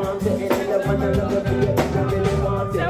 want to end in the one I love you, I really want it.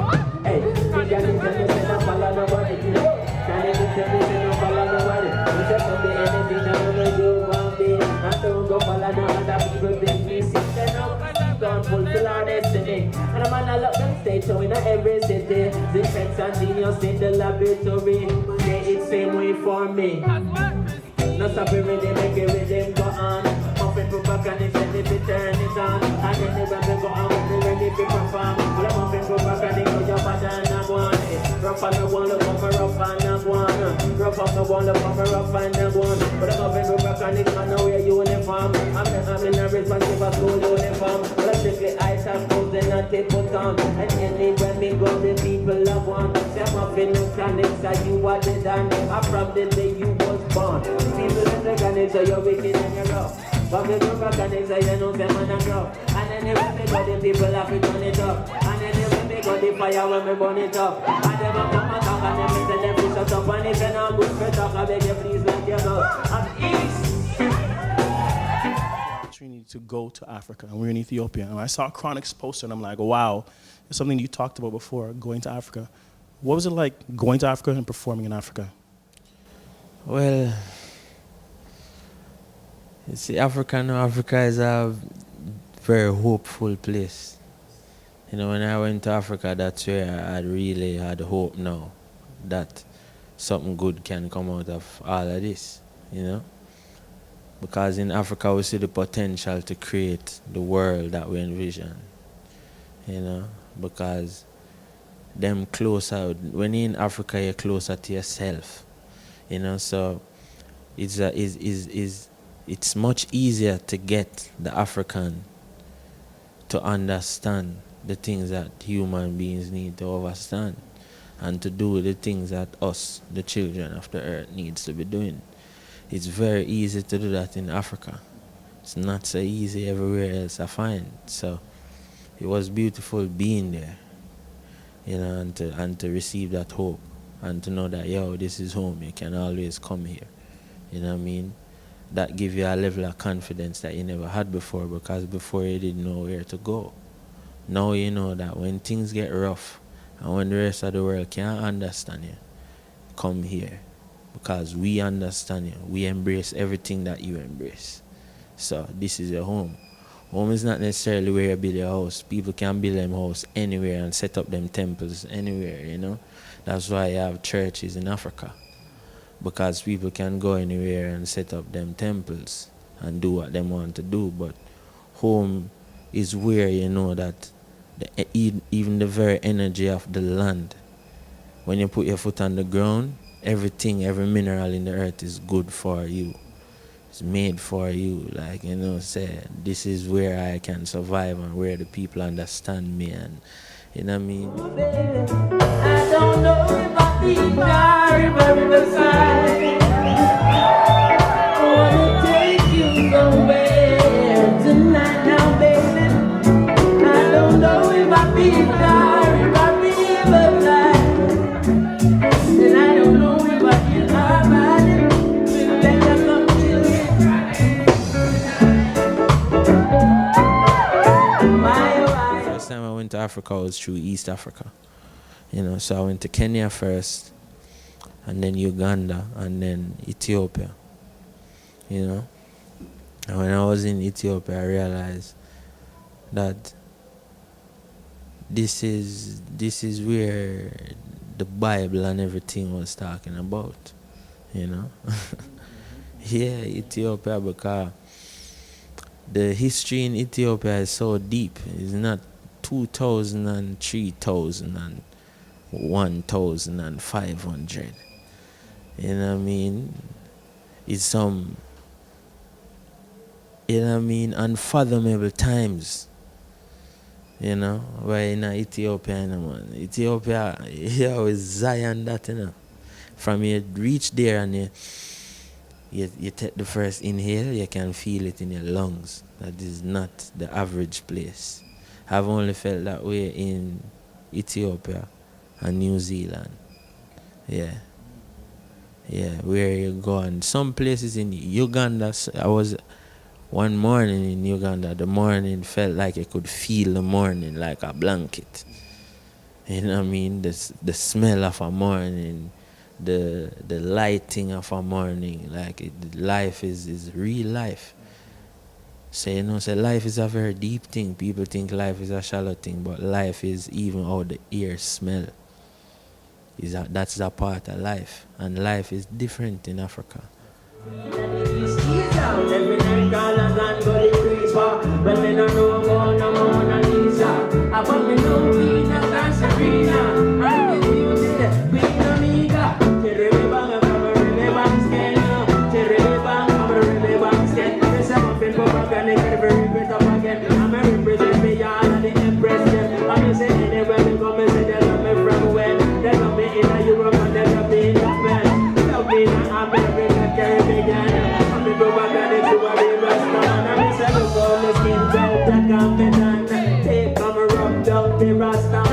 Hey, you can't tell me say no follow nobody. Can't even tell me say no follow nobody. You say from the anything I know you want me. I don't go follow no other people, they me sit them up. Gone fulfill our destiny. And a man I love them stage so in every city. The sex and genius in the laboratory. Yeah, it's same way for me. No stop it really make it rhythm go on. Muffin put back and it's ready to turn it on. And then they when we go on when they ready to perform. Well I'm muffin put back and they know your body and I want it. Rough on the wall, look on my rough and I want. Rough on the wall, look on my rough and I want. But I'm muffin put back and it's man no wear uniform. I'm in a responsible school uniform. Well I'm strictly ice and clothes and not take put on. And anywhere me go the people I want. Say muffin no Chronixx and you what they done. I'm from the day you was born. People in the Chronixx so you're wicked and you're rough. But we go back and say you know them man and grow. And anywhere me go the people have to turn it up. And anywhere me go the fire when me burn it up. And them a come and talk and them say them to shut up. And if you're not good for talk I beg you please let you go. I'm east. Opportunity to go to Africa and we're in Ethiopia. And I saw a Chronixx poster and I'm like, wow, it's something you talked about before, going to Africa. What was it like going to Africa and performing in Africa? Well, you see, Africa is a very hopeful place. You know, when I went to Africa, that's where I really had hope now that something good can come out of all of this, you know. Because in Africa, we see the potential to create the world that we envision, you know, because them closer, when you're in Africa, you're closer to yourself, you know, so it's much easier to get the African to understand the things that human beings need to understand and to do the things that us, the children of the earth, needs to be doing. It's very easy to do that in Africa. It's not so easy everywhere else I find. So it was beautiful being there, you know, and to receive that hope and to know that, yo, this is home, you can always come here. You know what I mean? That give you a level of confidence that you never had before, because before you didn't know where to go. Now you know that when things get rough and when the rest of the world can't understand you, come here, because we understand you. We embrace everything that you embrace. So this is your home. Home is not necessarily where you build your house. People can build them house anywhere and set up them temples anywhere, you know. That's why you have churches in Africa, because people can go anywhere and set up them temples and do what they want to do. But home is where you know that even the very energy of the land, when you put your foot on the ground, everything, every mineral in the earth is good for you. It's made for you. Like, you know, say, this is where I can survive and where the people understand me, and you know what I mean? I don't know if I'll be by the riverside. I wanna take you somewhere tonight now, baby. I don't know if I'll be by the riverside. And I don't know if I can lie to let them up to it. First time I went to Africa was through East Africa. You know, so I went to Kenya first, and then Uganda, and then Ethiopia. You know, and when I was in Ethiopia, I realized that this is where the Bible and everything was talking about. You know, yeah, Ethiopia, because the history in Ethiopia is so deep. It's not 2,000 and 3,000 and 1,500. You know what I mean? It's some, you know what I mean, unfathomable times. You know, where in Ethiopia, you know, man. Ethiopia, yeah, is Zion that, you know. From you reach there and you take the first inhale, you can feel it in your lungs. That is not the average place. I've only felt that way in Ethiopia and New Zealand. Yeah. Yeah, where you go. And some places in Uganda, I was One morning in Uganda, the morning felt like you could feel the morning like a blanket. You know what I mean? The smell of a morning, the lighting of a morning, life is real life. So so life is a very deep thing. People think life is a shallow thing, but life is even how the air smell. That's a part of life, and life is different in Africa. Rasta